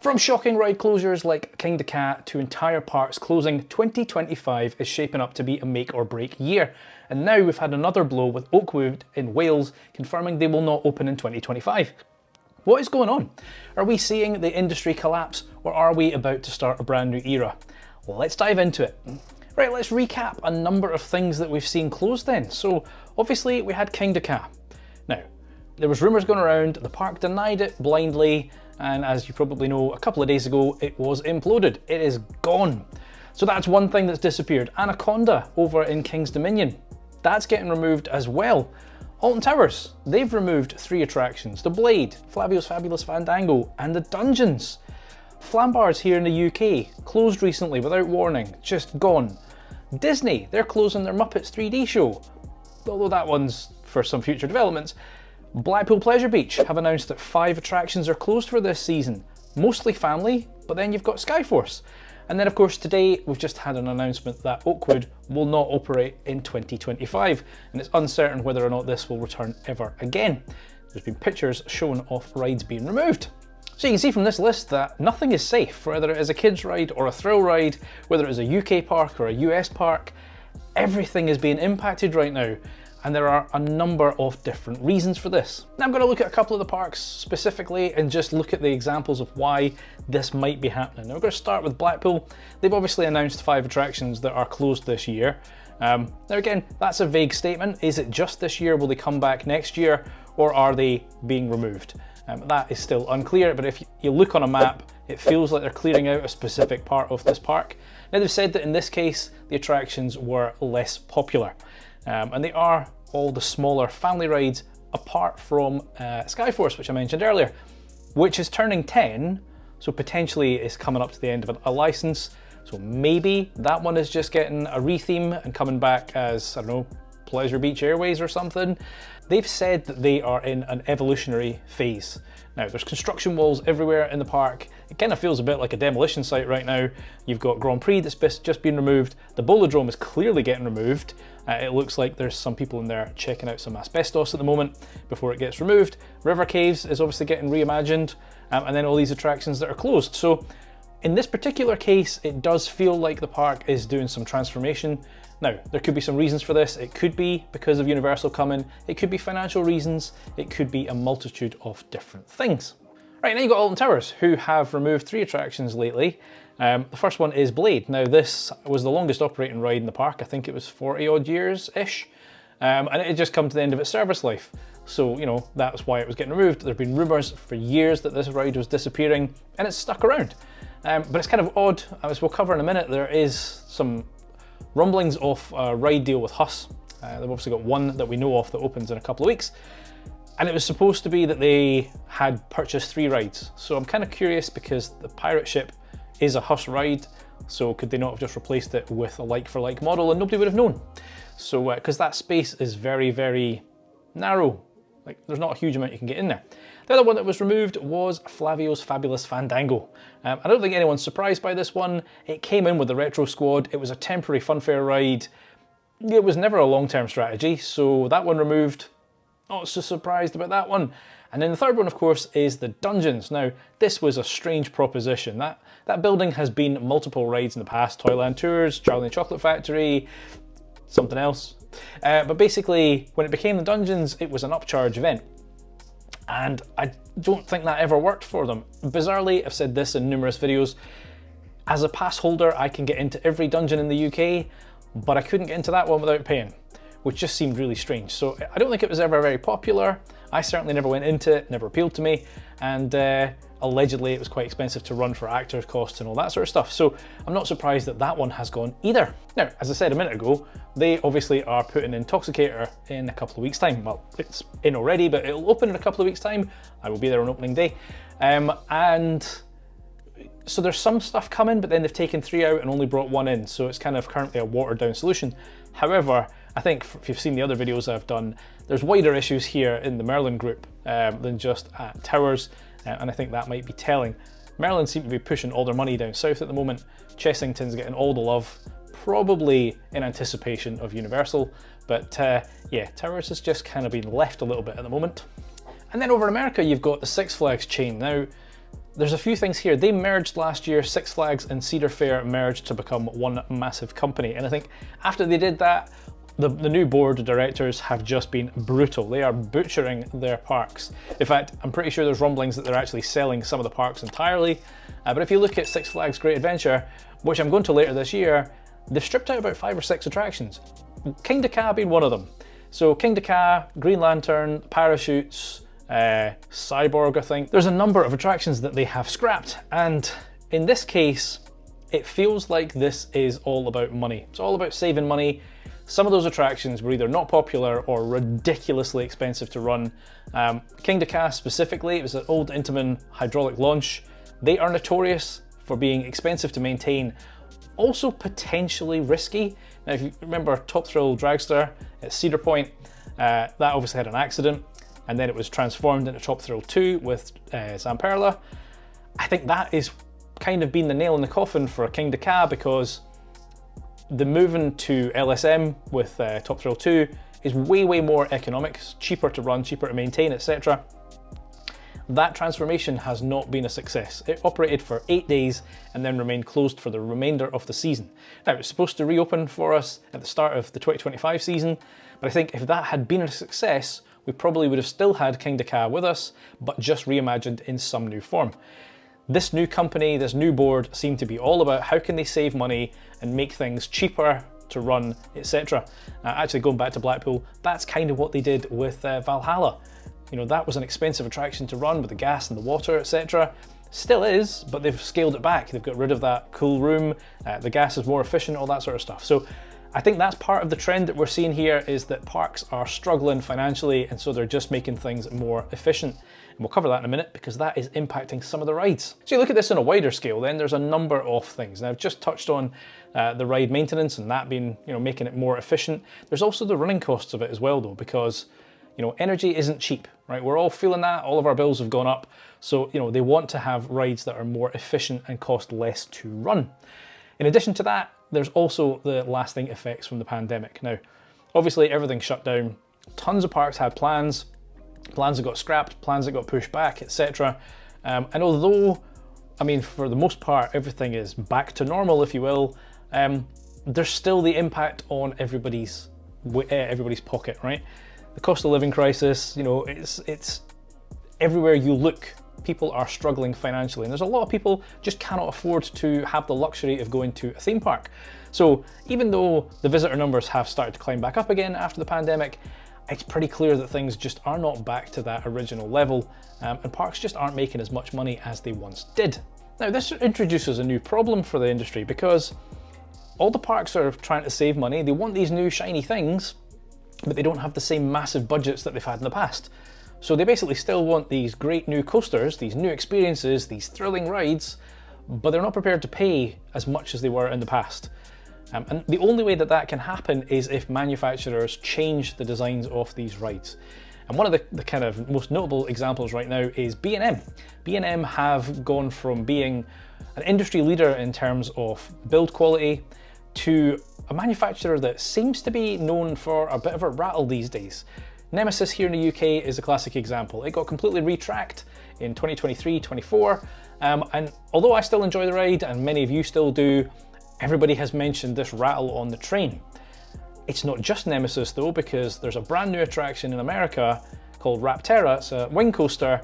From shocking ride closures like Kingda Ka to entire parks closing, 2025 is shaping up to be a make or break year. And now we've had another blow with Oakwood in Wales confirming they will not open in 2025. What is going on? Are we seeing the industry collapse, or are we about to start a brand new era? Well, let's dive into it. Right, let's recap a number of things that we've seen closed then. So obviously we had Kingda Ka. Now, there was rumours going around, the park denied it blindly, and as you probably know, a couple of days ago it was imploded. It is gone. So that's one thing that's disappeared. Anaconda over in King's Dominion, that's getting removed as well. Alton Towers, they've removed 3 attractions: the Blade, Flavio's Fabulous Fandango, and the Dungeons. Flambars here in the UK, closed recently without warning, just gone. Disney, they're closing their Muppets 3D show, although that one's for some future developments. Blackpool Pleasure Beach have announced that 5 attractions are closed for this season, mostly family, but then you've got Skyforce. And then of course today we've just had an announcement that Oakwood will not operate in 2025, and it's uncertain whether or not this will return ever again. There's been pictures shown of rides being removed. So you can see from this list that nothing is safe, whether it is a kids ride or a thrill ride, whether it is a UK park or a US park, everything is being impacted right now. And there are a number of different reasons for this. Now I'm going to look at a couple of the parks specifically and just look at the examples of why this might be happening. Now we're going to start with Blackpool. They've obviously announced 5 attractions that are closed this year. Now again, that's a vague statement. Is it just this year? Will they come back next year? Or are they being removed? That is still unclear, but if you look on a map, it feels like they're clearing out a specific part of this park. Now they've said that in this case, the attractions were less popular. And they are all the smaller family rides apart from Skyforce, which I mentioned earlier, which is turning 10, so potentially is coming up to the end of a license. So maybe that one is just getting a retheme and coming back as, I don't know, Pleasure Beach Airways or something. They've said that they are in an evolutionary phase. Now, there's construction walls everywhere in the park. It kind of feels a bit like a demolition site right now. You've got Grand Prix that's just been removed. The Bolodrome is clearly getting removed. It looks like there's some people in there checking out some asbestos at the moment before it gets removed. River Caves is obviously getting reimagined, and then all these attractions that are closed. So in this particular case, it does feel like the park is doing some transformation. Now, there could be some reasons for this. It could be because of Universal coming, it could be financial reasons, it could be a multitude of different things. Right, now you've got Alton Towers, who have removed 3 attractions lately. The first one is Blade. Now this was the longest operating ride in the park. I think it was 40 odd years-ish. And it had just come to the end of its service life. So, you know, that's why it was getting removed. There have been rumours for years that this ride was disappearing, and it's stuck around. But it's kind of odd, as we'll cover in a minute, there is some rumblings of a ride deal with Huss. They've obviously got one that we know of that opens in a couple of weeks. And it was supposed to be that they had purchased 3 rides. So I'm kind of curious because the pirate ship is a Huss ride. So could they not have just replaced it with a like-for-like model and nobody would have known? So, because that space is very, very narrow. Like, there's not a huge amount you can get in there. The other one that was removed was Flavio's Fabulous Fandango. I don't think anyone's surprised by this one. It came in with the Retro Squad. It was a temporary funfair ride. It was never a long-term strategy, so that one removed. Not so surprised about that one. And then the third one, of course, is the Dungeons. Now, this was a strange proposition. That building has been multiple rides in the past. Toyland Tours, Charlie and the Chocolate Factory, something else. But basically, when it became the Dungeons, it was an upcharge event. And I don't think that ever worked for them. Bizarrely, I've said this in numerous videos, as a pass holder, I can get into every dungeon in the UK, but I couldn't get into that one without paying, which just seemed really strange. So I don't think it was ever very popular. I certainly never went into it, never appealed to me, and allegedly it was quite expensive to run for actors' costs and all that sort of stuff. So I'm not surprised that that one has gone either. Now, as I said a minute ago, they obviously are putting Intoxicator in a couple of weeks' time. Well, it's in already, but it'll open in a couple of weeks' time. I will be there on opening day. And so there's some stuff coming, but then they've taken 3 out and only brought 1 in. So it's kind of currently a watered down solution. However, I think if you've seen the other videos I've done, there's wider issues here in the Merlin group than just at Towers. And I think that might be telling. Merlin seem to be pushing all their money down south at the moment. Chessington's getting all the love, probably in anticipation of Universal. But yeah, Towers has just kind of been left a little bit at the moment. And then over in America, you've got the Six Flags chain. Now, There's a few things here. They merged last year. Six Flags and Cedar Fair merged to become one massive company. And I think after they did that, the new board of directors have just been brutal. They are butchering their parks. In fact, I'm pretty sure there's rumblings that they're actually selling some of the parks entirely. But if you look at Six Flags Great Adventure, which I'm going to later this year, they've stripped out about 5 or 6 attractions. Kingda Ka being one of them. So Kingda Ka, Green Lantern, Parachutes, Cyborg, I think. There's a number of attractions that they have scrapped. And in this case, it feels like this is all about money. It's all about saving money. Some of those attractions were either not popular or ridiculously expensive to run. Kingda Ka specifically, it was an old Intamin hydraulic launch. They are notorious for being expensive to maintain, also potentially risky. Now, if you remember Top Thrill Dragster at Cedar Point, that obviously had an accident, and then it was transformed into Top Thrill 2 with Zamperla. I think that is kind of been the nail in the coffin for Kingda Ka, because the moving to LSM with Top Thrill 2 is way, way more economic, it's cheaper to run, cheaper to maintain, etc. That transformation has not been a success. It operated for 8 days and then remained closed for the remainder of the season. Now, it was supposed to reopen for us at the start of the 2025 season, but I think if that had been a success, we probably would have still had Kingda Ka with us, but just reimagined in some new form. This new company, this new board, seem to be all about how can they save money and make things cheaper to run, etc. Actually, going back to Blackpool, that's kind of what they did with Valhalla. You know, that was an expensive attraction to run with the gas and the water, etc. Still is, but they've scaled it back. They've got rid of that cool room, the gas is more efficient, all that sort of stuff. So I think that's part of the trend that we're seeing here, is that parks are struggling financially, and so they're just making things more efficient. And we'll cover that in a minute, because that is impacting some of the rides. So you look at this on a wider scale, then there's a number of things. Now, I've just touched on the ride maintenance and that being, you know, making it more efficient. There's also the running costs of it as well, though, because, you know, energy isn't cheap, right? We're all feeling that. All of our bills have gone up. So, you know, they want to have rides that are more efficient and cost less to run. In addition to that, there's also the lasting effects from the pandemic. Now, obviously everything shut down. Tons of parks had plans that got scrapped, plans that got pushed back, etc. And although, I mean, for the most part, everything is back to normal, if you will, there's still the impact on everybody's pocket, right? The cost of living crisis, you know, it's everywhere you look. People are struggling financially, and there's a lot of people just cannot afford to have the luxury of going to a theme park. So even though the visitor numbers have started to climb back up again after the pandemic, it's pretty clear that things just are not back to that original level, and parks just aren't making as much money as they once did. Now, this introduces a new problem for the industry, because all the parks are trying to save money. They want these new shiny things, but they don't have the same massive budgets that they've had in the past. So they basically still want these great new coasters, these new experiences, these thrilling rides, but they're not prepared to pay as much as they were in the past. And the only way that that can happen is if manufacturers change the designs of these rides. And one of the kind of most notable examples right now is B&M. B&M have gone from being an industry leader in terms of build quality to a manufacturer that seems to be known for a bit of a rattle these days. Nemesis here in the UK is a classic example. It got completely retracked in 2023-24, and although I still enjoy the ride, and many of you still do, everybody has mentioned this rattle on the train. It's not just Nemesis though, because there's a brand new attraction in America called Rapterra. It's a wing coaster,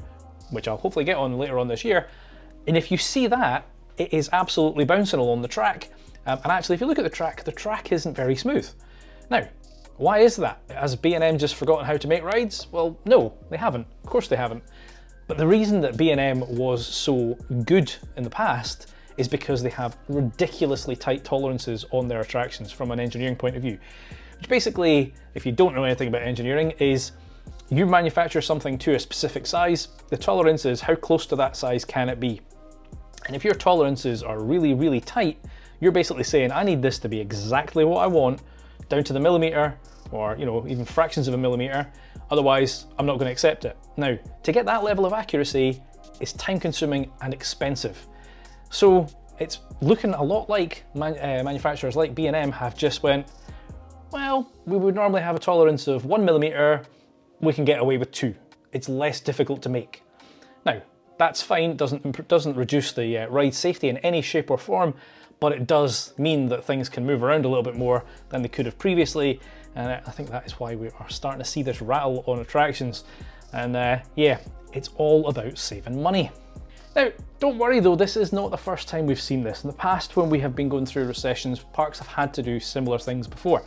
which I'll hopefully get on later on this year, and if you see that, it is absolutely bouncing along the track, and actually if you look at the track isn't very smooth. Now, why is that? Has B&M just forgotten how to make rides? Well, no, they haven't. Of course they haven't. But the reason that B&M was so good in the past is because they have ridiculously tight tolerances on their attractions from an engineering point of view. Which basically, if you don't know anything about engineering, is you manufacture something to a specific size, the tolerance is how close to that size can it be. And if your tolerances are really, really tight, you're basically saying, I need this to be exactly what I want, down to the millimeter, or, you know, even fractions of a millimeter, otherwise I'm not going to accept it. Now, to get that level of accuracy is time consuming and expensive. So it's looking a lot like manufacturers like B&M have just went, well, we would normally have a tolerance of 1 millimeter, we can get away with 2. It's less difficult to make. Now, That's fine, doesn't reduce the ride safety in any shape or form, but it does mean that things can move around a little bit more than they could have previously, and I think that is why we are starting to see this rattle on attractions. And yeah, it's all about saving money. Now, don't worry though, this is not the first time we've seen this. In the past, when we have been going through recessions, parks have had to do similar things before.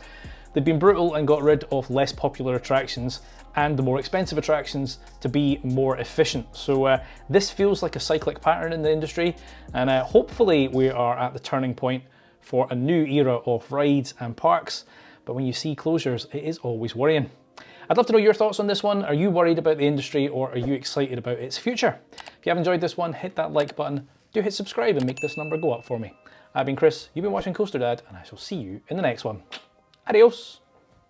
They've been brutal and got rid of less popular attractions and the more expensive attractions to be more efficient. So this feels like a cyclic pattern in the industry, and hopefully we are at the turning point for a new era of rides and parks. But when you see closures, it is always worrying. I'd love to know your thoughts on this one. Are you worried about the industry, or are you excited about its future? If you have enjoyed this one, hit that like button, do hit subscribe and make this number go up for me. I've been Chris, you've been watching Coaster Dad, and I shall see you in the next one. Adios!